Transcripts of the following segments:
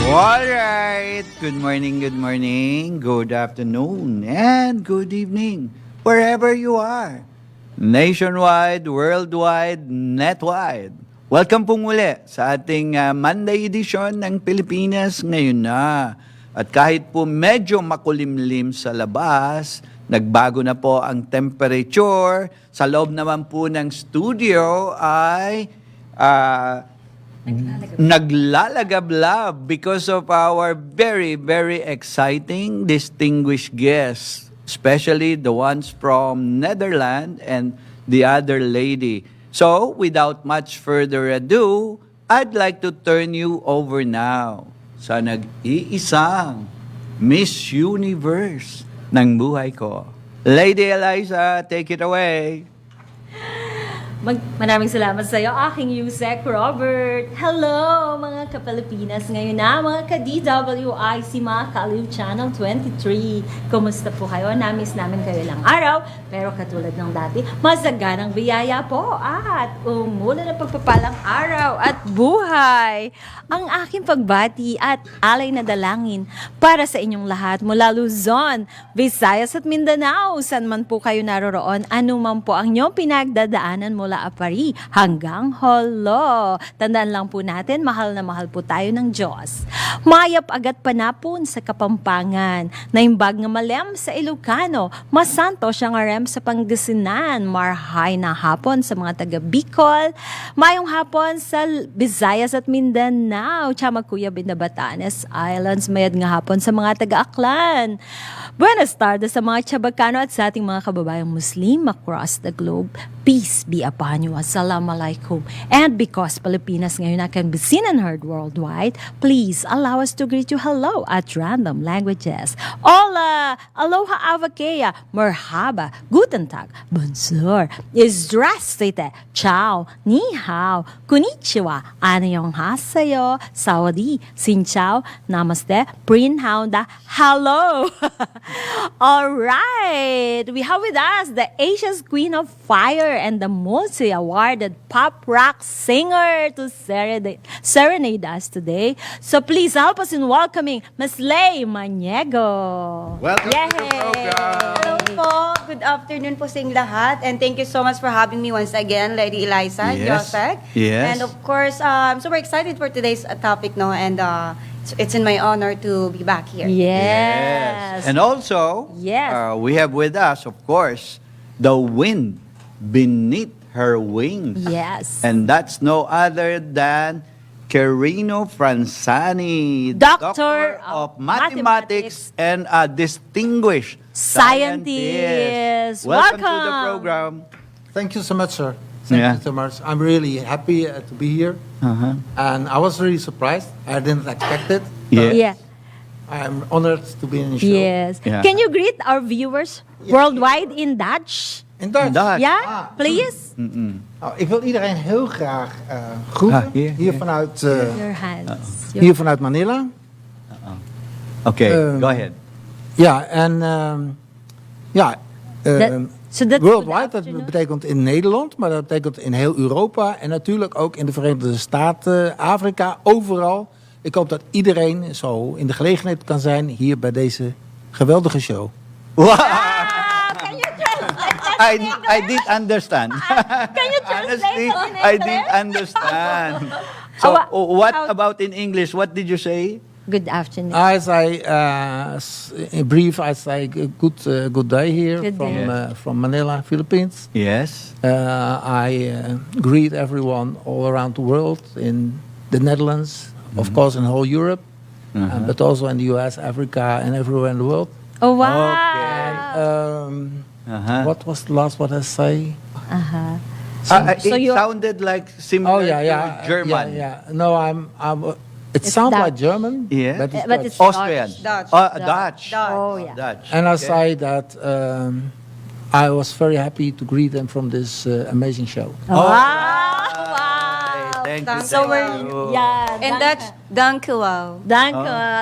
Alright, good morning, good afternoon, and good evening, wherever you are. Nationwide, worldwide, netwide. Welcome pong muli sa ating Monday edition ng Pilipinas ngayon na. At kahit po medyo makulimlim sa labas, nagbago na po ang temperature. Sa loob naman po ng studio ay naglalagablab because of our very, very exciting, distinguished guests, especially the ones from Netherlands and the other lady. So, without much further ado, I'd like to turn you over now sa nag-iisang Miss Universe ng buhay ko. Lady Eliza, take it away. Maraming salamat sa iyo, aking Yusek Robert. Hello, mga ka-Pilipinas ngayon na, mga ka-DWIC, mga Kaliw Channel 23. Kumusta po kayo? Namiss namin kayo lang araw, pero katulad ng dati, masaganang biyaya po at umulan na pagpapalang araw at buhay. Ang aking pagbati at alay na dalangin para sa inyong lahat mula Luzon, Visayas at Mindanao, saan man po kayo naroroon, anuman po ang inyong pinagdadaanan mula Apari hanggang Holo. Tandaan lang po natin, mahal na mahal po tayo ng Diyos. Mayap agat panapon sa Kapampangan, naimbag nga malem sa Ilocano, masanto siya nga rem sa Pangasinan, marhay na hapon sa mga taga Bicol, mayong hapon sa Visayas at Mindanao, tiyama Kuya Batanes Islands, mayad nga hapon sa mga taga Aklan. Buenas tardes sa mga Chabacano at sa ating mga kababayang Muslim across the globe. Peace be upon you. Assalamualaikum. And because Pilipinas ngayon na can be seen and heard worldwide, please allow us to greet you hello at random languages. Hola, aloha avakea, merhaba, guten tag, bonjour, zdrastite, ciao, ni hao, konnichiwa, annyeonghaseyo, sawadee, xin chào, namaste, prin haunda, hello. All right, we have with us the Asia's Queen of Fire and the multi-awarded pop rock singer to serenade us today. So please help us in welcoming Ms. Lay Maniego. Welcome to the program. Hello po. Good afternoon po sa inyong lahat. And thank you so much for having me once again, Lady Eliza, Yes. Josek. Yes. And of course, I'm super excited for today's topic, no? And it's in my honor to be back here. Yes. And also, Yes. we have with us, of course, the wind beneath her wings. Yes. And that's no other than Quirino Franzani, Doctor of of Mathematics and a distinguished Scientist. Welcome to the Welcome. program. Thank you so much, sir. Thank Yeah. you so much. I'm really happy to be here. Uh-huh. And I was really surprised. I didn't expect it. Yeah. Yeah. I'm honored to be in the show. Yes. Yeah. Can you greet our viewers worldwide in Dutch? In Dutch. Dutch. Yeah, please. Nou, ik wil iedereen heel graag groeten. hier. Vanuit, Your hands. hier vanuit Manila. Okay, Um, go ahead. Ja, en ja, So that's worldwide, good dat afternoon. betekent in Nederland, maar dat betekent in heel Europa. En natuurlijk ook in de Verenigde Staten, Afrika, overal. Ik hoop dat iedereen zo in de gelegenheid kan zijn hier bij deze geweldige show. Wow! Can you translate that? I did understand. Can you translate Honestly, that in I English? did understand. So, what about in English? What did you say? Good afternoon. I say, in brief, I say good day here Good day. from Manila, Philippines. Yes. I greet everyone all around the world, in the Netherlands, of course, in whole Europe, but also in the US, Africa, and everywhere in the world. Oh, wow. What was the last what I say? It So you're- sounded like similar to German. Yeah. No, it sounds Dutch. like German, Yeah. but it's But Dutch. it's Austrian. Dutch. Dutch. Oh, yeah. Dutch. And I Okay. say that I was very happy to greet them from this amazing show. Wow. Thank you. So thank we're- you. Yeah. And that's dankjewel. Dank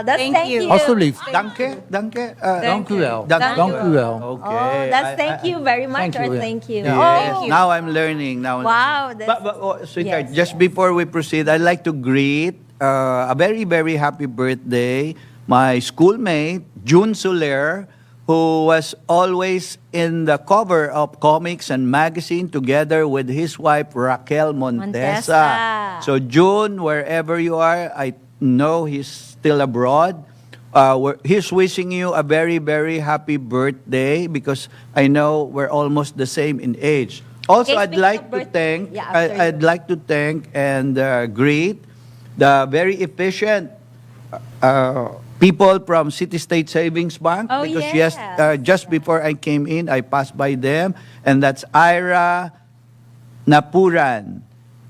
That's Thank thank you. you. Alsjeblieft. Danke. Danke. Dank u wel. Dank Dank u wel. Okay. Oh, that's thank you very much. Thank you, Or yeah. thank you. Yeah. Oh, Yes, now I'm learning. Now. wow. But sweetheart, Yes, just before we proceed, I'd like to greet a very, very happy birthday, my schoolmate, June Soler, who was always in the cover of comics and magazine together with his wife, Raquel Montesa. Montesa. So, June, wherever you are, I know he's still abroad. He's wishing you a very, very happy birthday because I know we're almost the same in age. Also, Okay, I'd speaking like of to birthday, thank, yeah, after I'd like to thank and greet the very efficient people from City State Savings Bank Oh, because yes. just before I came in, I passed by them, and that's Ira Napuran,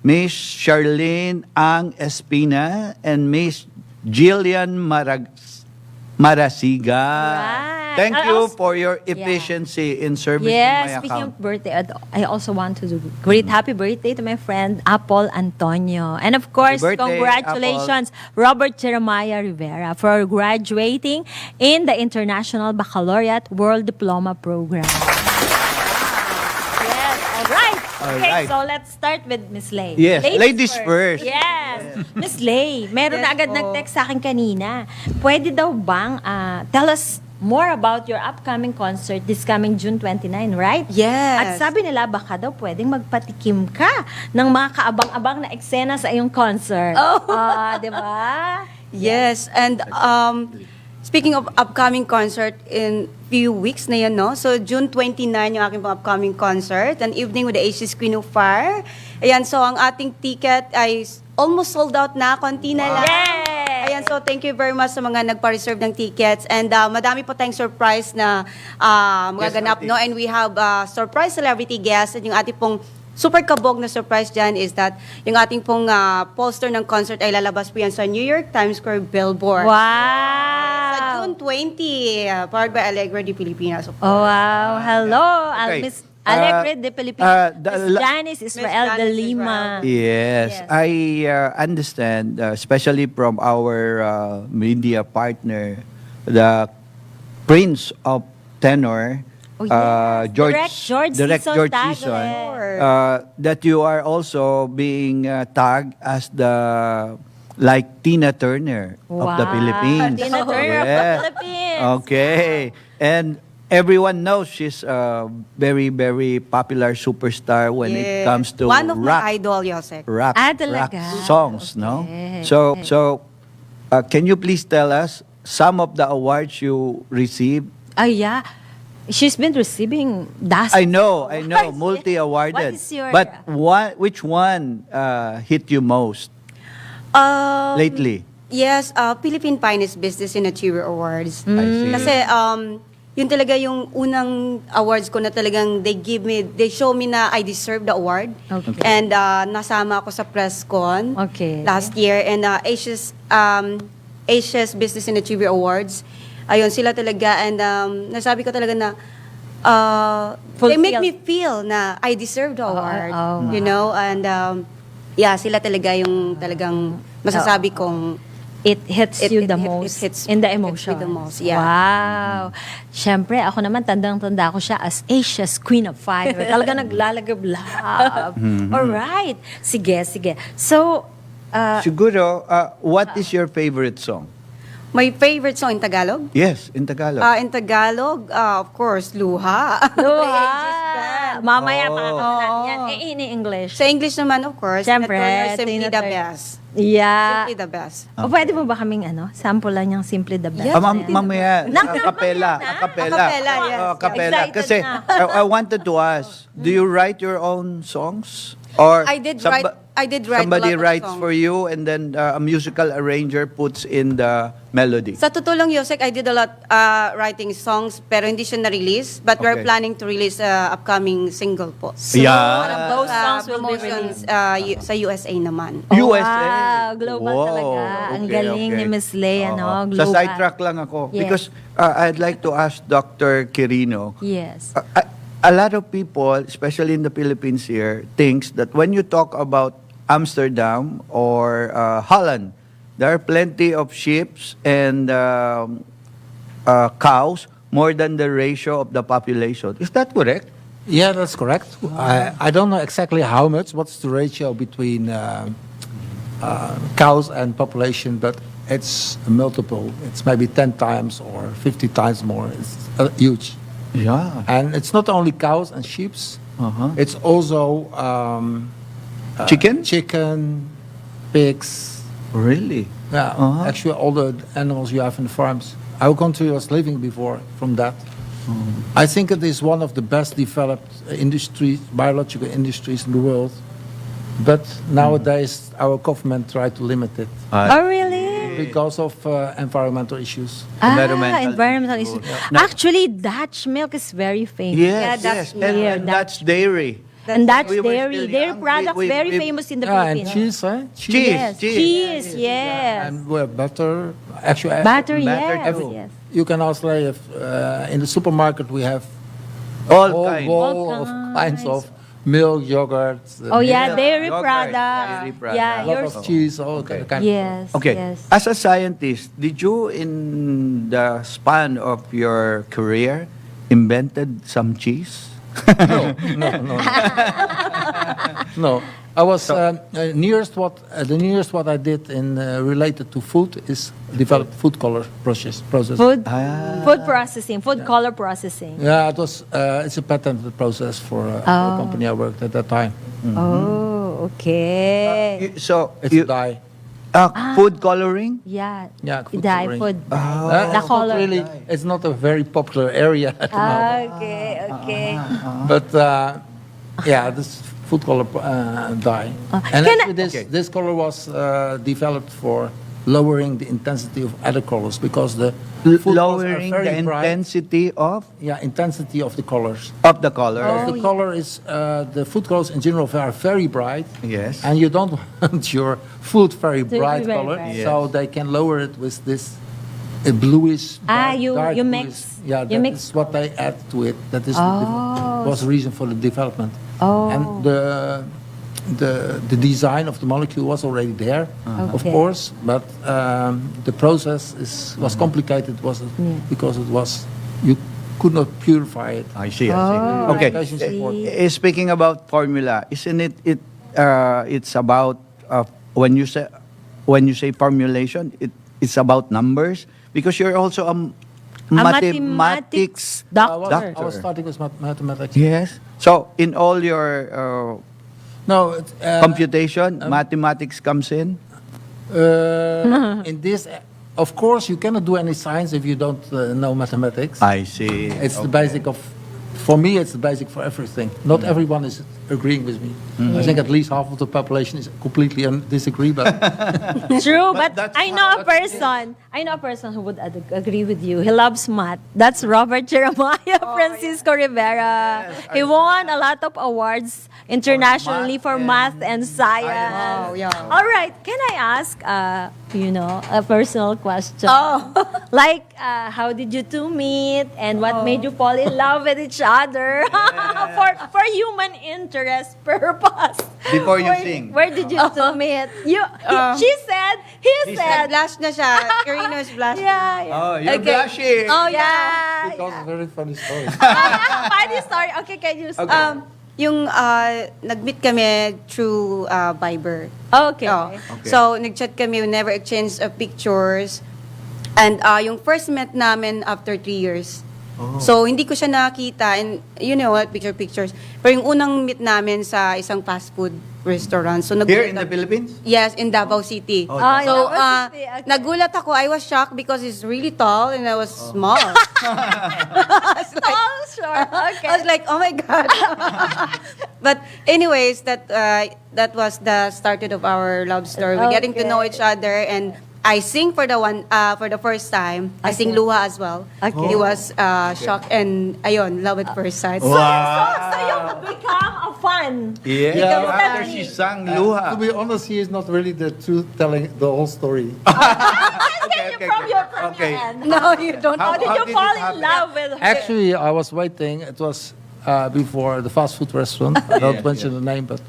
Miss Charlene Ang Espina, and Miss Jillian Marasiga. Right. Thank I you also- for your efficiency in servicing my Yes, speaking account. of birthday, I also want to do great happy birthday to my friend Apple Antonio. And of course, birthday, congratulations Robert Jeremiah Rivera for graduating in the International Baccalaureate World Diploma Program. Yes, all right. Okay, Alright. so let's start with Miss Lay. Yes, ladies first. Yes. Miss Lay, meron na Yes agad po. nag-text sa akin kanina. Pwede daw bang tell us more about your upcoming concert this coming June 29, right? Yes. At sabi nila, baka daw pwedeng magpatikim ka ng mga kaabang-abang na eksena sa iyong concert. Oh. Di ba? Yes, and speaking of upcoming concert in few weeks na yan, no? So, June 29 yung aking pang upcoming concert, an evening with the Asia's Queen of Fire. Ayan, so ang ating ticket ay almost sold out na, konti na lang. Yay! Ayan, so thank you very much sa mga nagpa-reserve ng tickets. And madami po tayong surprise na magaganap, Yes, no? And we have surprise celebrity guests. And yung ating pong super kabog na surprise dyan is that yung ating pong poster ng concert ay lalabas po yan sa New York Times Square billboard. Sa Wow! June 20, powered by Allegra de Pilipinas. Of course. Oh, wow. Hello, Okay. Miss Alegre de Pilipinas. the- Miss Janice Israel de Janice Lima. Yes, Yes. I understand, especially from our media partner, the Prince of Tenor, Oh, yes. Direct George Sison Sison, Tagle. that you are also being tagged as the like Tina Turner of the Wow. Philippines. Tina Turner of the Yes. Philippines. Okay, and everyone knows she's a very, very popular superstar when it Yes. comes to One of rock. my idol, Yosek. Rock, Talaga? rock songs, no? Okay. So, can you please tell us some of the awards you received? Ay, yeah. She's been receiving dozens I know, of awards. multi-awarded. What is your... But which one hit you most lately? Yes, Philippine Finest Business and Achievement Awards. I see. Kasi yun talaga yung unang awards ko na talagang they show me na I deserve the award. Okay. And nasama ako sa press con Okay. last year, and Asia's Business and Achievement Awards. Ayun, sila talaga, and nasabi ko talaga na they make me feel na I deserve the award. oh. You know, and yeah, sila talaga yung talagang masasabi kong It hits you the it most hits- in the hits me emotion. the most, yeah. Wow. Siyempre, ako naman, tandang-tanda ko siya as Asia's Queen of Fire. Talaga naglalagablab. Alright. Sige, sige. So, Siguro, what is your favorite song? my favorite song in Tagalog. Yes, in Tagalog. In Tagalog, of course, Luha. Luha. Band. Mamaya Oh. pakakalan yan. In English. Sa English naman, of course, Siyempre, Tina Turner, Simply Tina the Turner. Best. Yeah. Simply the Best. O pwede mo ba kaming sample lang yung Simply the Best? Yes. Mamaya, acapella. Acapella, yes. Acapella. Excited Kasi na. I wanted to ask, do you write your own songs? Or I did write a somebody lot of writes songs. for you and then a musical arranger puts in the melody? Sa totoo lang, Yosek, I did a lot writing songs, pero hindi siya na-release. But we're Okay. planning to release upcoming single po. Yeah. One of those songs will be promotions released. sa USA naman. Oh, USA. wow, global talaga. Ang galing ni Miss Lay, Oo. global. Sa sidetrack lang ako. Yes. Because I'd like to ask Dr. Quirino, Yes. a lot of people, especially in the Philippines here, thinks that when you talk about Amsterdam or Holland, there are plenty of sheep and cows more than the ratio of the population. Is that correct? Yeah, that's correct. I don't know exactly how much. What's the ratio between cows and population, but it's multiple. It's maybe 10 times or 50 times more. It's huge. Yeah. And it's not only cows and sheep. Uh-huh. It's also Chicken? chicken, pigs. Really? Yeah, Uh-huh. actually all the animals you have in the farms. Our country was living before from that. I think it is one of the best developed industries, biological industries in the world. But nowadays our government try to limit it Oh, really? because of environmental issues. Environmental Environmental issue. issues. Yeah. Actually, Dutch milk is very famous. Yes, Yeah, yes. that's- And, yeah, and that's dairy. And Dutch We were dairy. still Dairy young. products We- very we- famous in the Yeah, and Philippines. cheese, eh? Cheese. Yes, cheese. cheese, yes. And we have butter. Actually, Butter, Butter yes, too. yes. you can also say if in the supermarket we have All whole kinds. wall All of kinds of milk, yogurt. Oh yeah, Milk, dairy yogurt, products. dairy products. Yeah, a lot yours. of cheese, all Okay. kind Yes. Okay. Yes. As a scientist, did you, in the span of your career, invented some cheese? No, I was nearest the nearest what I did in related to food is develop food color process. Food, Ah. food processing, food color processing. Yeah, it was. It's a patented process for the company I worked at that time. Oh, okay. So, It's you, dye. food coloring? Yeah. Yeah, food Dye coloring. food. Oh. The It's not color. really. It's not a very popular area at the moment. Okay, okay. But yeah, this food color dye. And Can actually this color was developed for lowering the intensity of other colors because the food colors are Lowering very the bright. intensity of Intensity of the colors. the color. Oh, The color is the food colors in general are very bright, Yes. and you don't want your food very be bright very color, bright. so Yes. they can lower it with this bluish. You dark mix. bluish. Yeah, You that mix. is what they add to it. That is was the reason for the development. Oh. And the design of the molecule was already there, of Okay. course, but the process was complicated. Because it was you could not purify it. I see. Oh, Okay. I see. Speaking about formula, isn't it? It's about when you say formulation, it's about numbers because you're also a mathematics doctor. I was starting with mathematics. Yes. So in all your No, computation, mathematics comes in. in this, of course, you cannot do any science if you don't know mathematics. I see. It's the basic of, for me, it's the basic for everything. Not everyone is agreeing with me. I think at least half of the population is completely disagree, but True, but that's I know a person. I know a person who would agree with you. He loves math. That's Robert Jeremiah Francisco Rivera. He won a lot of awards internationally for math and science. Wow, yeah. All right, can I ask, a personal question? Oh. Like, how did you two meet, and what made you fall in love with each other? for human interest purpose. Before you sing. Where did you two meet? She said, he said. Blush na siya. Karina's blush. Yeah, yeah. Oh, you're Okay. blushing. Oh, yeah. it was a very funny story. Funny story. Okay, can you start? Yung nag-meet kami through Viber. Okay. Oh. Okay. So, nag-chat kami, we never exchanged pictures. And yung first met namin after 3 years. So, hindi ko siya nakita. And you know what, pictures. Pero yung unang meet namin sa isang fast food restaurant. So, Here in the Philippines? Yes, in Davao City. Oh, Ah, So, Davao City, okay. nagulat ako. I was shocked because he's really tall and I was small. Oh, sure. Okay. I was like, oh my God. But anyways, that was the started of our love story. We're getting to know Okay. each other, and I sing for the first time. I sing Okay. Luha as well. Okay. He was shocked and ayun, love at first sight. So you become a fan. Yeah. Yeah. After she sang Luha. To be honest, he is not really the truth telling the whole story. From your Okay. end. No, you don't. How How did you did fall it in happen? love with her? Actually, I was waiting. It was before the fast food restaurant. I don't mention the name, but.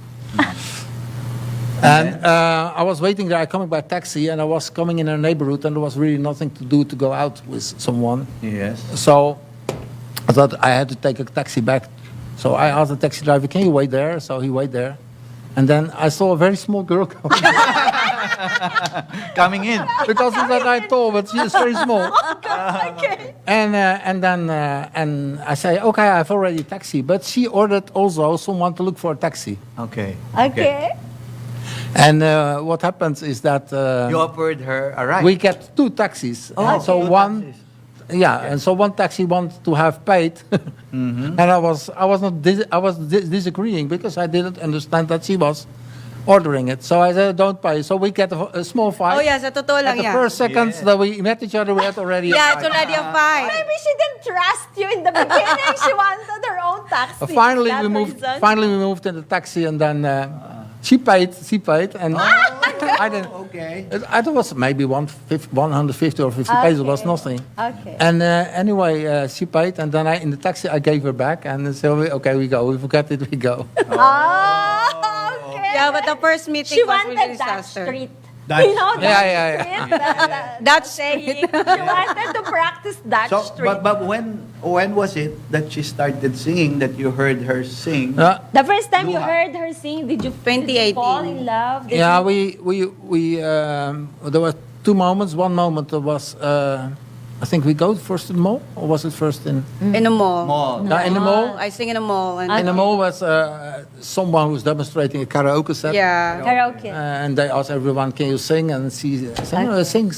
And I was waiting there. I coming by taxi, and I was coming in a neighborhood, and there was really nothing to do to go out with someone. Yes. So I thought I had to take a taxi back. So I asked the taxi driver, "Can you wait there?" So he waited there, and then I saw a very small girl coming. Coming in. because it's a guy tall, but she is very small. Okay. And then I say, okay, I've already taxi, but she ordered also someone to look for a taxi. Okay. Okay. And what happens is that You offered her a ride. we get two taxis. Oh, And so two one, taxis. yeah, and so one taxi wanted to have paid, and I was disagreeing because I didn't understand that she was ordering it. So I said, don't pay. So we get a small fight. Oh, yeah, sa totoo At lang the yan. first seconds that we met each other, we had already. Yeah, it's already a fight. Maybe she didn't trust you in the beginning. She wanted her own taxi. Finally, That we moved. reason. Finally, we moved in the taxi, and then she paid. And I didn't. Okay. I thought it was maybe 150 or 50 pesos. It was Okay. nothing. Okay. And anyway, she paid, and then in the taxi I gave her back, and so okay, we go. We forget it, we go. Oh, okay. Yeah, but the first meeting She was really wanted that disaster. street. Dutch You know, Yeah, that yeah, yeah. street. Dutch saying. She wanted to practice Dutch So, street. but when was it that she started singing, that you heard her sing? The first time you Luha. heard her sing, did you 2018. fall in love? Did Yeah, you- we there were two moments. One moment was I think we go first to the mall, or was it first in? In a mall. Mall. No, in the mall. I sing in a mall. And In the mall was someone who's demonstrating a karaoke set. yeah. Karaoke. And they asked everyone, "Can you sing?" And she said, "No, sing."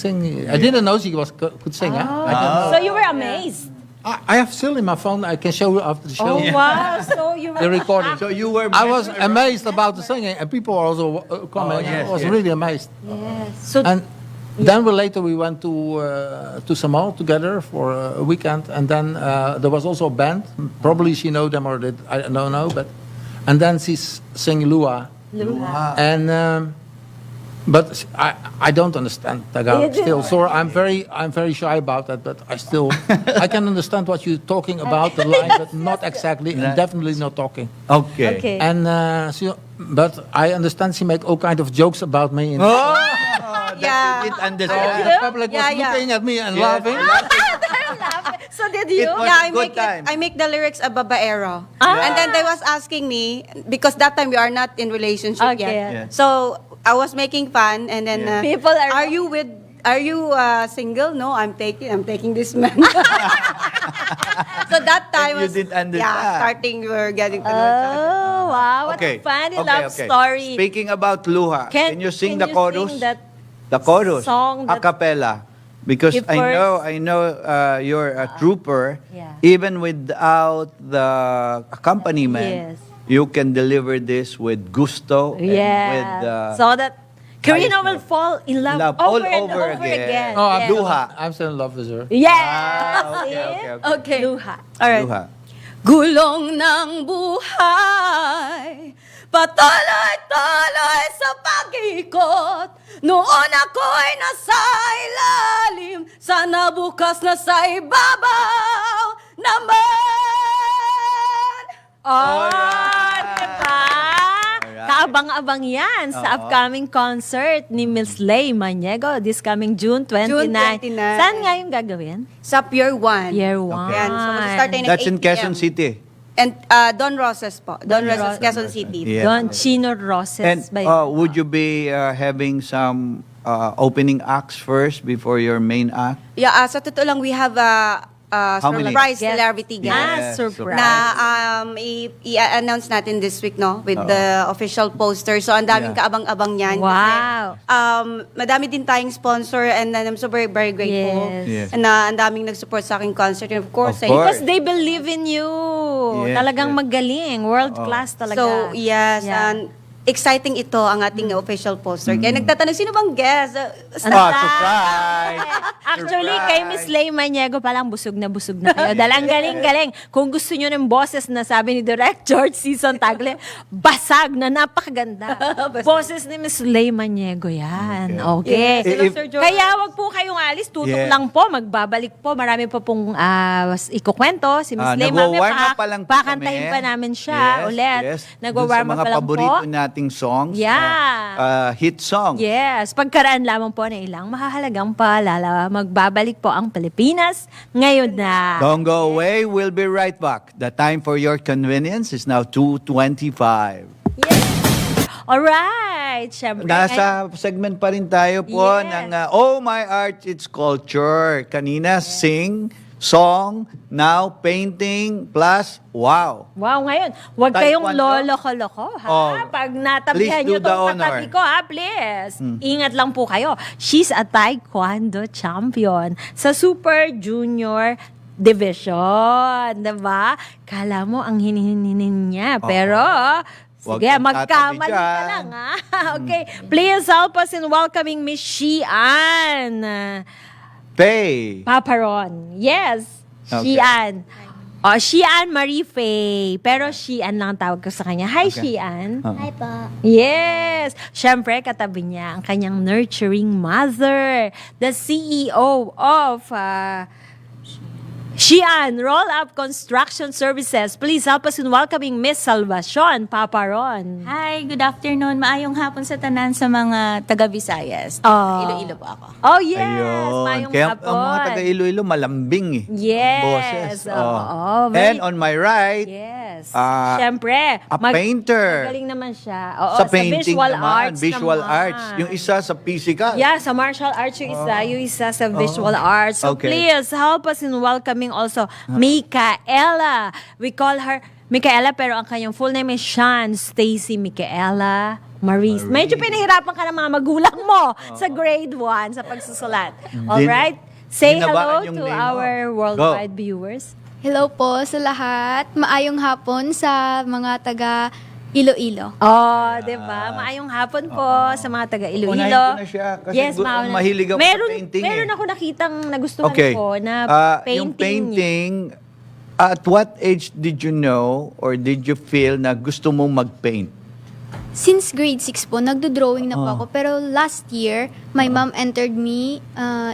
I didn't know she could sing. I didn't know. So you were amazed. I have still in my phone. I can show you after the show. Oh, wow. So you were The recording. So you were. I was amazed about the singing, and people were also coming. yes, I was yes. really amazed. Yes. So And then later we went to Samal together for a weekend, and then there was also a band. Probably she know them or did I don't know, but and then she sing Lua, Luha. and but I don't understand Tagalog You still. do. So I'm very shy about that, but I still I can understand what you're talking about the line, but not exactly and definitely not talking. Okay. Okay. And but I understand she make all kind of jokes about me. And Oh, that Yeah. you didn't so understand. the public was Yeah, yeah. looking at me and Yes. laughing. So did you? It was Yeah, a good time. I make the lyrics a babaero. Ah. And then they was asking me, because that time we are not in relationship Okay. yet. Yeah. So I was making fun, and then Yeah. People are- are you single? No, I'm taking this man. So that time And you was, didn't understand. yeah, starting we were getting to know each other. Oh, wow. What a funny love story. Speaking about Luha, can you sing the you chorus? sing that The chorus, song a that- cappella. Because You I know you're a trooper. yeah. Even without the accompaniment, Yes. you can deliver this with gusto. And Yeah. with, so that Karina charisma. will fall in love, Love over all and over over again. again. Oh, Yes. Luha. I'm still in love with her. Yes. Ah, okay, See? okay, okay. Luha. All right. Luha. Gulong ng buhay, patuloy-tuloy sa pag-ikot. Noon ako'y nasa ilalim, sana bukas na sa ibabaw naman. Oh, Alright. diba? Alright. Kaabang-abang yan sa Oo. upcoming concert ni Miss Lay Maniego this coming June 29. June 29. Saan nga yung gagawin? Sa Pier 1. Year 1. Yan. So, mag-start tayo ng That's in 8 Quezon p.m. City. And Don Roses po. Don Roses, Quezon City. Yeah. Don Chino Roses. And by would you be having some opening acts first before your main act? Yeah, sa totoo lang, we have a How many? surprise Yes. celebrity guest. Yes, surprise. Na i-announce natin this week, no? With the official poster. So, ang daming Yeah. kaabang-abang yan. Wow. Kasi, madami din tayong sponsor, and then I'm so very, very grateful. Yes. Yes. And ang daming nag-support sa aking concert. And of course, Of course. Because they believe in you. Yes, Talagang yes. magaling. World class talaga. So, yes. Yeah. And exciting ito ang ating official poster. Kaya nagtatanong, sino bang guest? Surprise! Actually, Surprise! kay Miss Lay Maniego palang busog na kayo. Dahil ang galing-galing. Kung gusto nyo ng boses na sabi ni Direct George Season Tagle, basag na napakaganda. Boses ni Miss Lay Maniego yan. Okay. Yes, hello, If- Sir George. Kaya wag po kayong alis, tutok Yeah. lang po, magbabalik po. Marami pa pong ikukwento. Si Miss Lay, Nagwa-warm up pa lang po pakantahin kami. pa namin siya Yes, ulit. yes. Nagwa-warm Dun up sa pa mga lang paborito po. nating songs. Yeah. Hit songs. Yes, pagkaraan lamang po na ilang mahahalagang paalala. Magbabalik po ang Pilipinas ngayon na. Don't go away. We'll be right back. The time for your convenience is now 2:25. Alright, syempre. Nasa segment pa rin tayo po Yes. ng Oh My Art, It's Culture. Kanina, sing, song, now painting, plus wow. Wow, ngayon, huwag kayong Taekwondo? loloko-loko, ha? Oh. Pag natabihan Please nyo do the itong honor. katabi ko, ha? Please. Ingat lang po kayo. She's a Taekwondo champion sa Super Junior Division. Diba? Kala mo ang hinihinin niya. Pero, Huwag sige, kang magkamali tatabi ka dyan. lang, ha? Okay. Please help us in welcoming Miss Xian Pay. Paparon. Yes, Okay. Xian. Oh, Xian Marie Faye. Pero Xian lang ang tawag ko sa kanya. Hi, Xian. Hi po. Yes! Siyempre, katabi niya ang kanyang nurturing mother, the CEO of Xian Roll Up Construction Services. Please help us in welcoming Miss Salvacion Paparon. Hi, good afternoon. Maayong hapon sa tanan sa mga taga-Visayas. Oh. Iloilo po ako. Oh, yes! Ayun. Mayong Kaya hapon. ang mga taga-Iloilo malambing eh. Yes. Boses. Oo. And on my right, Yes. Ah, Siyempre. a painter. Magaling naman siya. Oo, sa painting visual naman, arts visual naman. arts. Yung isa sa physical. Yeah, sa martial arts yung isa sa visual arts. So Okay. please help us in welcoming also Micaela. We call her Micaela pero ang kanyang full name is Sean Stacy Micaela Maurice. Medyo pinahirapan ka ng mga magulang mo sa grade 1 sa pagsusulat. Alright? Say hello Dinabaan yung to name mo. our worldwide viewers. Hello po sa lahat. Maayong hapon sa mga taga Iloilo. Oh, 'di ba? Maayong hapon po sa mga taga Iloilo. Unahin ko na siya kasi mauna. mahilig ako sa painting Meron eh. ako nakitang nagustuhan Okay. ko na painting. Yung painting, at what age did you know or did you feel na gusto mong mag-paint? Since grade 6 po, nagdo-drawing na po ako. Pero last year, my mom entered me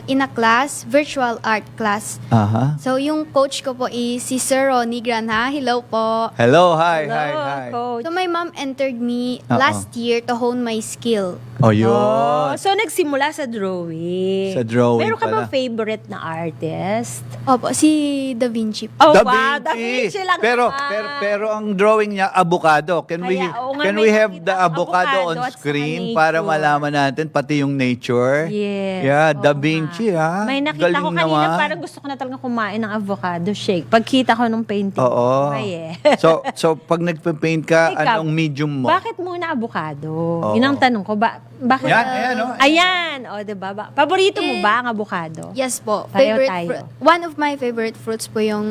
in a class, virtual art class. Aha. So, yung coach ko po is si Sir Ronnie Granha. Hello po. Hello, hi, Hello, hi, hi. Coach. So, my mom entered me Oo. last year to hone my skill. Oh, yun. Oh, so nagsimula sa drawing. Sa drawing Meron ka pala. bang favorite na artist? Opo, si Da Vinci. Oh, Da wow, Da Vinci. Vinci lang pero, naman. pero ang drawing niya avocado. Can we Kaya, oo nga, can may we have nakita the akong avocado avocado on at saka screen nature. para malaman natin pati yung nature? Yes. Yeah, oo Da nga. Vinci ha. May nakita Galing ko kanina, naman. parang gusto ko na talaga kumain ng avocado shake. Pagkita ko nung painting. Oo. Ay, eh. So pag nagpe-paint ka, Ikaw, anong medium mo? Bakit muna avocado? Oo. Yun ang tanong ko. Bakit? Yan, ayan, oh. Ayan. O, diba? Paborito mo ba ang avocado? Yes po. Pareho Favorite tayo. one of my favorite fruits po yung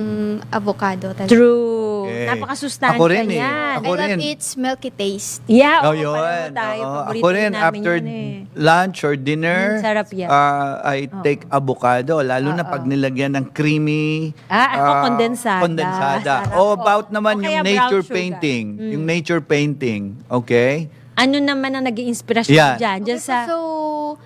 avocado. True. Okay. Napakasustansya Ako rin eh. niyan. Ako I love rin. its milky taste. Yeah, Oh, oo, yun. pareho tayo. Oo. Paborito Ako rin, namin after yun eh. lunch or dinner, Sarap yan. I take avocado. Lalo na pag nilagyan ng creamy. Ako, kondensada. Kondensada. Sarap. Oh, about naman O kaya yung brown nature sugar. painting. Yung nature painting. Okay? Ano naman ang naging inspirasyon Yan. dyan? Dyan sa... So,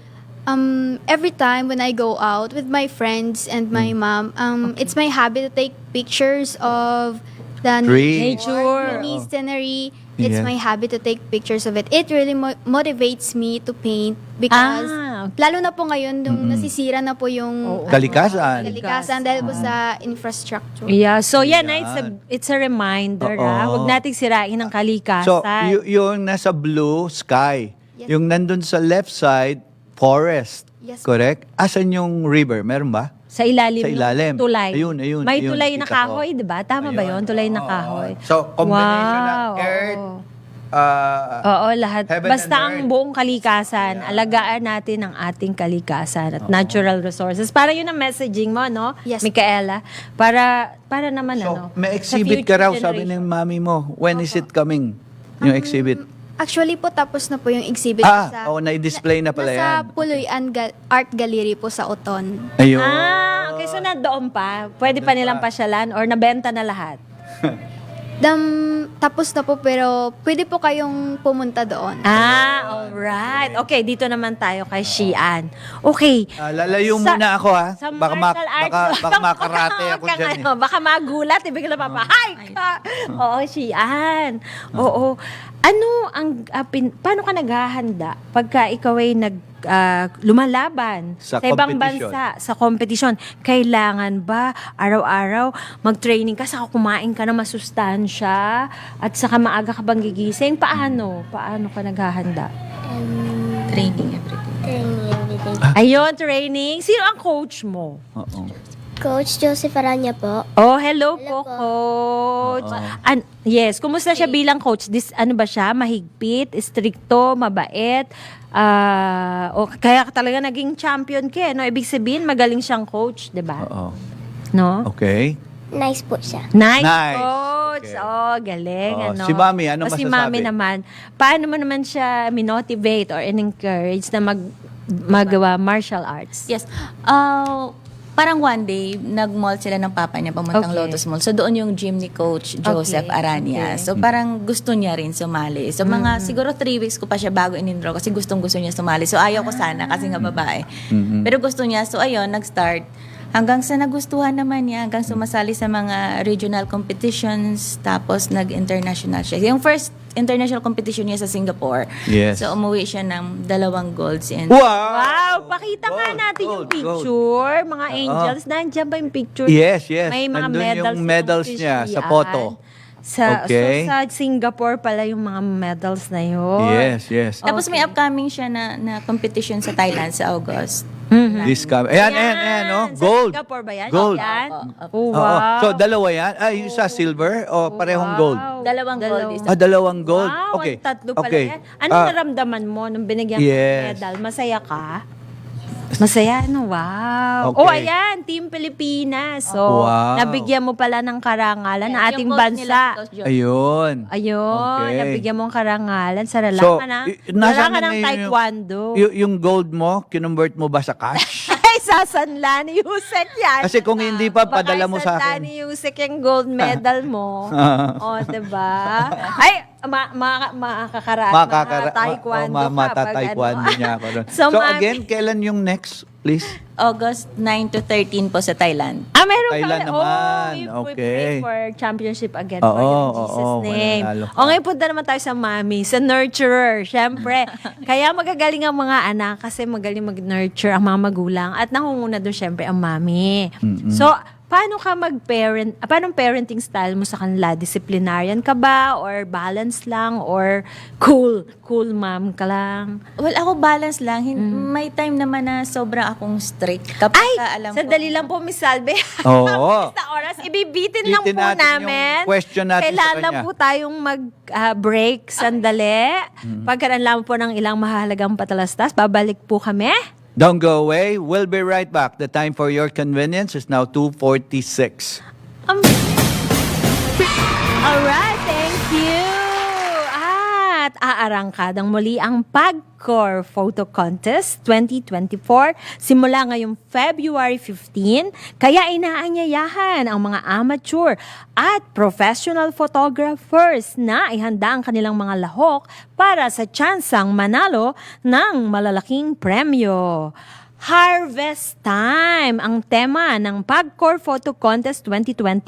every time when I go out with my friends and my mom, it's my habit to take pictures of the Tree. Nature. unique scenery. It's Yeah. my habit to take pictures of it. It really motivates me to paint because Ah, okay. lalo na po ngayon nung nasisira na po yung Kalikasan. kalikasan dahil po sa infrastructure. Yeah, so yan, Yan. it's a reminder. Oo. Huwag nating sirain ang kalikasan. So, yung nasa blue sky. Yes. Yung nandun sa left side, forest. Yes. Correct? Asan yung river? Meron ba? Sa ilalim. Sa ilalim. ng Tulay. Ayun, May ayun, tulay na kita ko. kahoy, di ba? Tama ba Ayun. yun? Tulay na Oo, kahoy. oo. So, combination Wow, ng earth, oo. uh, Oo, lahat. Heaven Basta and ang earth. buong kalikasan, alagaan natin ang ating kalikasan at natural resources. Para yun ang messaging mo, no? Yes. Micaela? Para naman, so, ano? may sa exhibit ka future raw, sabi ng generation. mami mo. When is it coming? Yung exhibit? Actually po, tapos na po yung exhibit na-display na pala nasa yan. Puloy-an Art Gallery po sa Oton. Ayun. Okay, so nandoon pa. Pwede pa nilang pasyalan or nabenta na lahat? Tapos na po pero pwede po kayong pumunta doon. Alright. Okay, dito naman tayo kay Xian. Okay. Lalayo Sa- muna ako ha. Sa Baka, martial arts. baka makarate ako Huwag kang dyan. Baka magulat. Ibig na papahay ka. Oo, Xian. Oo. Ano ang paano ka naghahanda pagka ikaw ay lumalaban Sa ibang competition. bansa sa kompetisyon? Kailangan ba araw-araw mag-training ka, saka kumain ka na masustansya at saka maaga ka bang gigising? Paano ka naghahanda? Training, everything. Training everyday. Ayun, training. Sino ang coach mo? Oo. Coach Joseph Aranya po. Oh, hello po, Hello po. coach. Yes, kumusta siya bilang coach? Ano ba siya? Mahigpit, stricto, mabait? Kaya ka talaga naging champion ka, no? Ibig sabihin, magaling siyang coach, di ba? Oo. No? Okay. Nice po siya. Nice, Nice. coach. Okay. Oh, galing. Oh, ano? si Mami, ano Si masasabi? Mami naman, paano mo naman siya minotivate or encourage na magawa martial arts? Yes. Parang one day, nag-mall sila ng papa niya pamuntang Okay. Lotus Mall. So doon yung gym ni Coach Joseph Okay, Arania. okay. So parang gusto niya rin sumali. So mga siguro 3 weeks ko pa siya bago in-enroll kasi gustong-gusto niya sumali. So ayaw ko sana kasi nga babae. Pero gusto niya. So ayun, nag-start. Hanggang sa nagustuhan naman niya, hanggang sumasali sa mga regional competitions, tapos nag-international siya. Yung first international competition niya sa Singapore. Yes. So umuwi siya ng 2 golds. And Wow! Pakita nga Gold, natin yung gold, picture. Mga angels. Nandiyan ba yung picture? Yes, yes. May mga Nandun medals. yung medals yung niya sa Christian. photo. Okay. So, sa Singapore pala yung mga medals na yun. Yes, yes. Tapos may upcoming siya na competition sa Thailand sa August. This ayan, oh. Sa Gold. Singapore ba yan? Gold. Yan? Opo, Oh, Oo. wow. So, dalawa yan? Yung isa silver o parehong gold? Wow. Dalawang gold is Dalawang gold. Wow, Okay. ang tatlo pala Okay. yan. Anong naramdaman mo nung binigyan ka ng Yes. medal? Masaya ka? Masaya, no? Wow. Okay. Oh, ayan, Team Pilipinas. So, Wow. nabigyan mo pala ng karangalan ng ating Yung coach nila, bansa. Coach Joe. Ayun. Ayun, Okay. nabigyan mo ng karangalan sa So, larangan nasaan ng na ngayon taekwondo. yung gold mo, kinonvert mo ba sa cash? Ay, sasanla ni Yusek yan. Kasi kung hindi pa, padala mo sa Baka akin. ni Yusek yung gold medal mo. O, diba? Ay, taekwondo Mata-taekwondo niya ako doon. So, So, Mami- again, kailan yung next, please? August 9 to 13 po sa Thailand. Meron Thailand ka. naman. We Okay. pray for championship again Oo, for you in Jesus' oo, name. mananalo ka. O ngayon punta naman tayo sa mami, sa nurturer. Syempre, kaya magagaling ang mga anak kasi magaling mag-nurture ang mga magulang at nangunguna doon syempre ang mami. So, paano ka paano parenting style mo sa kanila? Disciplinarian ka ba? Or balance lang? Or cool mom ka lang? Well, ako balance lang. May time naman na sobra akong strict. Kapag Ay, alam sandali ko, lang po, Miss Salve. Oo. Sa oras, ibibitin lang po Bitin natin yung namin. question natin sa Kailangan lang kanya. po tayong mag-break sandali. Pagkaraan po ng ilang mahalagang patalastas, babalik po kami. Don't go away. We'll be right back. The time for your convenience is now 2:46. Alright, thank you. At aarangkadang muli ang PAGCOR Photo Contest 2024 simula ngayong February 15. Kaya inaanyayahan ang mga amateur at professional photographers na ihanda ang kanilang mga lahok para sa tsansang manalo ng malalaking premyo. Harvest Time ang tema ng PAGCOR Photo Contest 2024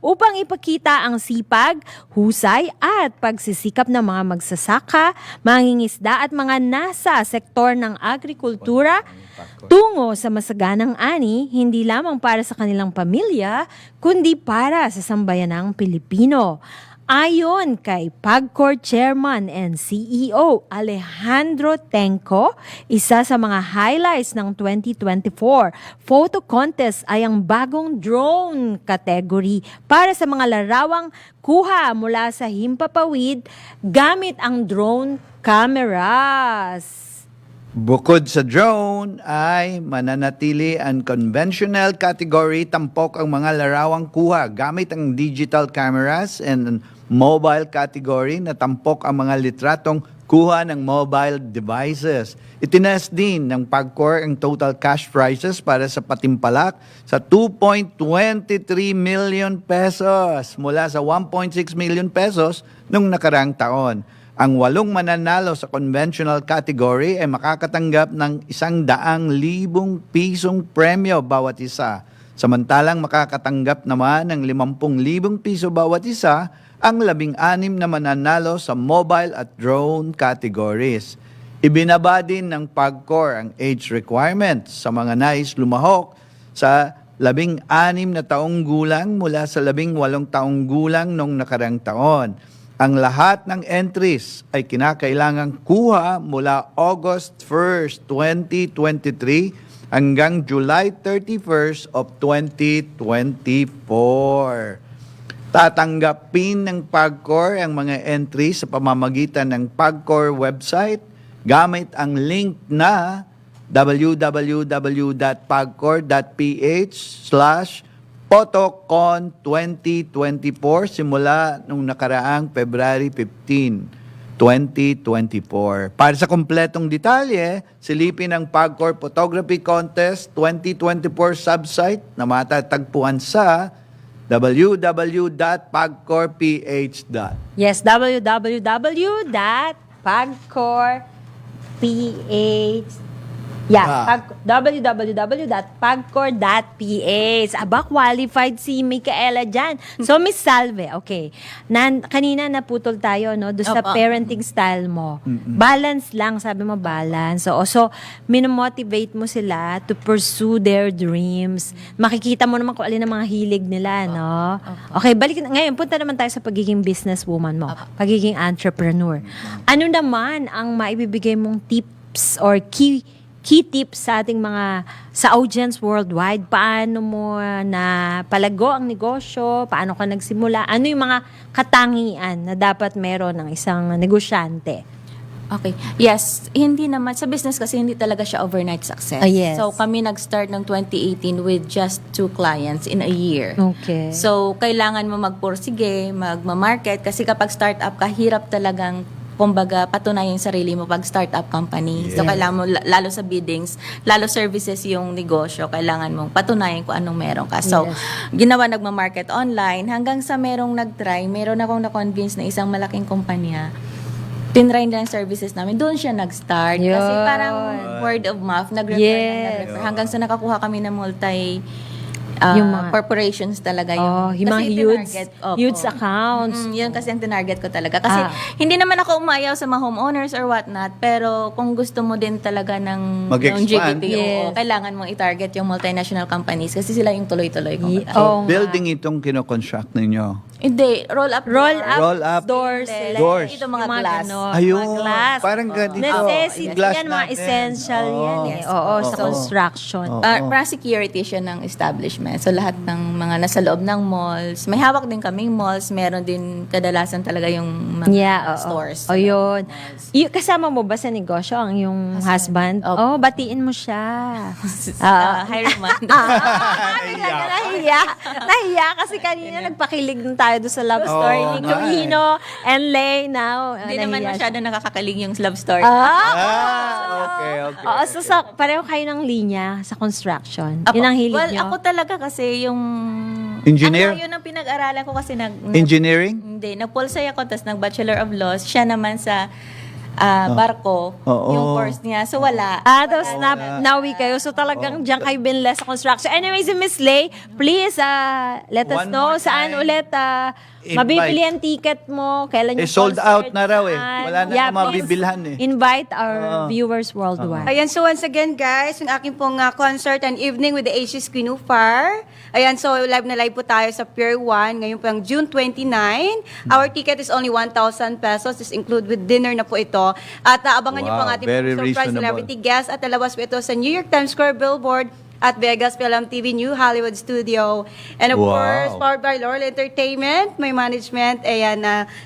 upang ipakita ang sipag, husay at pagsisikap ng mga magsasaka, mangingisda at mga nasa sektor ng agrikultura tungo sa masaganang ani hindi lamang para sa kanilang pamilya kundi para sa sambayanang Pilipino. Ayon kay PAGCOR Chairman and CEO Alejandro Tenco, isa sa mga highlights ng 2024 photo contest ay ang bagong drone category para sa mga larawang kuha mula sa himpapawid gamit ang drone cameras. Bukod sa drone ay mananatili ang conventional category, tampok ang mga larawang kuha gamit ang digital cameras, and mobile category na tampok ang mga litratong kuha ng mobile devices. Itinaas din ng PAGCOR ang total cash prizes para sa patimpalak sa 2.23 million pesos mula sa 1.6 million pesos nung nakaraang taon. Ang 8 mananalo sa conventional category ay makakatanggap ng 100,000 pisong premyo bawat isa. Samantalang makakatanggap naman ng 50,000 piso bawat isa ang 16 na mananalo sa mobile at drone categories. Ibinaba din ng PAGCOR ang age requirements sa mga nais lumahok sa 16 na taong gulang mula sa 18 taong gulang noong nakarang taon. Ang lahat ng entries ay kinakailangang kuha mula August 1st, 2023 hanggang July 31st of 2024. Tatanggapin ng PAGCOR ang mga entries sa pamamagitan ng PAGCOR website gamit ang link na www.pagcor.ph/Photocon 2024 simula nung nakaraang February 15, 2024. Para sa kumpletong detalye, silipin ang PAGCOR Photography Contest 2024 subsite na matatagpuan sa www.pagcorph. Yes, www.pagcor.ph. www.pagcor.ph. Aba, qualified si Micaela dyan. So, Miss Salve, okay. Kanina naputol tayo, no? Doon sa Opo. parenting style mo. Balance lang, sabi mo balance. So, minomotivate mo sila to pursue their dreams. Makikita mo naman kung alin ang mga hilig nila, no? Okay, balik ngayon. Punta naman tayo sa pagiging businesswoman mo. Pagiging entrepreneur. Ano naman ang maibibigay mong tips or key tips sa ating sa audience worldwide? Paano mo na palago ang negosyo? Paano ka nagsimula? Ano yung mga katangian na dapat meron ng isang negosyante? Okay. Yes, hindi naman. Sa business kasi hindi talaga siya overnight success. Yes. So, kami nag-start ng 2018 with just 2 clients in a year. Okay. So, kailangan mo magpursige, magma-market. Kasi kapag startup ka, hirap talagang kumbaga, patunayan yung sarili mo pag startup company. So, kailangan mo, lalo sa biddings, lalo services yung negosyo, kailangan mong patunayan kung anong meron ka. So, ginawa nagma-market online, hanggang sa merong nag-try, meron akong na-convince na isang malaking kumpanya, tinry nila ang services namin, doon siya nag-start. Kasi Yun. parang word of mouth, nag-refer, Yes. nag-refer. Hanggang sa nakakuha kami ng Yung mga- corporations talaga Yung mga kasi huge accounts. Yun kasi ang tinarget ko talaga. Kasi Ah. hindi naman ako umayaw sa mga homeowners or whatnot, pero kung gusto mo din talaga ng Mag-expand. longevity, Yes. kailangan mong i-target yung multinational companies kasi sila yung tuloy-tuloy kumbaga. Oo nga. Building itong kinoconstruct ninyo. Hindi, roll up Roll up doors. Stainless. doors. Ito mga Yung glass. ganon, Ayun, mga glass. parang ganito. Necessity Glass yan, mga natin. essential yan eh. Yes. Oo, sa Oo. construction. Para security siya ng establishment. So, lahat ng mga nasa loob ng malls. May hawak din kaming malls. Meron din kadalasan talaga yung mga Oo. stores. O yun. Kasama mo ba sa negosyo ang yung husband? Opo. Batiin mo siya. Hiring man. Nahiya kasi kanina nagpakilig din tayo doon sa love story ni nga Corino and Lay now. Hindi naman nahiya masyado nakakakalig yung love story. Okay. Oo, so pareho kayo ng linya sa construction. Ako- Yun ang hilig well, nyo. ako talaga kasi yung... Engineer? Yun ang pinag-aralan ko kasi Engineering? Hindi, nag-pulsay ako, tapos nag-Bachelor of Laws. Siya naman sa barko, Oo. yung course niya. So, wala. Tapos nawi kayo. So talagang diyan kayo binless sa construction. Anyway, si Miss Lay, please let us One know more saan time. ulit Invite. mabibili ang ticket mo, kailan yung sold concert, out na raw eh. saan. Wala na Yeah, akong mabibilhan eh. Invite our viewers worldwide. Ayan, so once again guys, yung aking pong concert and evening with the Asia's Queen of Fire. Ayan, so live na live po tayo sa Pier 1 ngayon pang June 29. Our ticket is only 1,000 pesos. This include with dinner na po ito. At abangan niyo po ang Wow, ating very surprise reasonable. celebrity guest at lalabas po ito sa New York Times Square billboard at Vegas Film TV New Hollywood Studio. And of Wow. course, powered by Laurel Entertainment, my management. Ayan,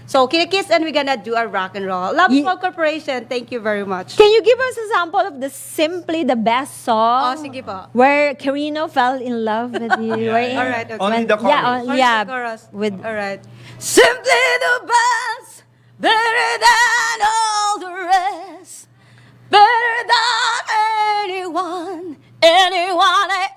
so Kinikis and we're gonna do a rock and roll. Love Smoke Corporation, thank you very much. Can you give us a sample of simply the best song? Sige po. Where Carino fell in love with you. Wherein- Alright, okay. Only the chorus. Only Yeah, the chorus. with Alright. Simply the best, better than all the rest, better than anyone I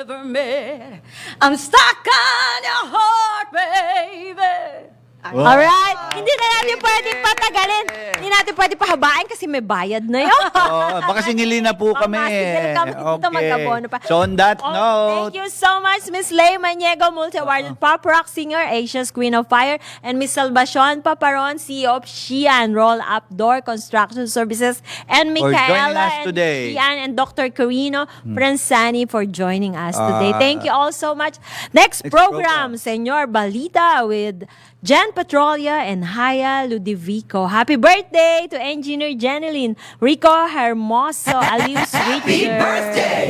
ever met. I'm stuck on your heart, baby. Alright, hindi na natin pwedeng patagalin. Hindi natin pwedeng pahabain kasi may bayad na yun. Oh, baka singili na po kami. Mamasigil kami dito, mag-abono pa. So on that Oh, note, thank you so much, Miss Lay Maniego, multi-awarded pop rock singer, Asia's Queen of Fire, and Miss Salvacion Paparon, CEO of Xi'an Roll Up Door Construction Services, and For joining Micaela us and today. Xi'an and Dr. Carino Fransani for joining us today. Thank you all so much. Next program, Senyor Balita with Jen Petrolia and Haya Ludovico. Happy birthday to Engineer Jeneline Rico Hermoso Alius Richard.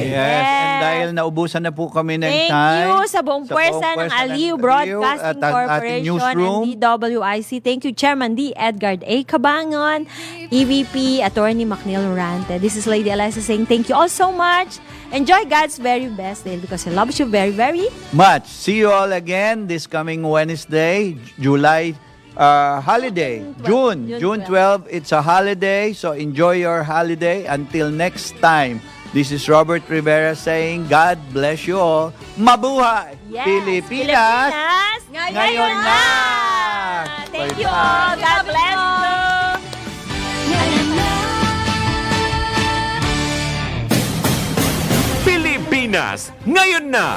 yes, and dahil naubusan na po kami ng Thank time. you sa buong puwersa ng Aliw Broadcasting at ang ating Corporation newsroom. and DWIC. Thank you, Chairman D. Edgard A. Cabangon, EVP, Attorney Macnil Rante. This is Lady Eliza saying thank you all so much. Enjoy God's very best day because He loves you very, very Much. See you all again this coming Wednesday, July holiday. June 12. It's a holiday, so enjoy your holiday. Until next time, this is Robert Rivera saying, God bless you all. Mabuhay! Yes, Pilipinas! Ngayon na! Thank you all. God bless you. Pilipinas, ngayon na!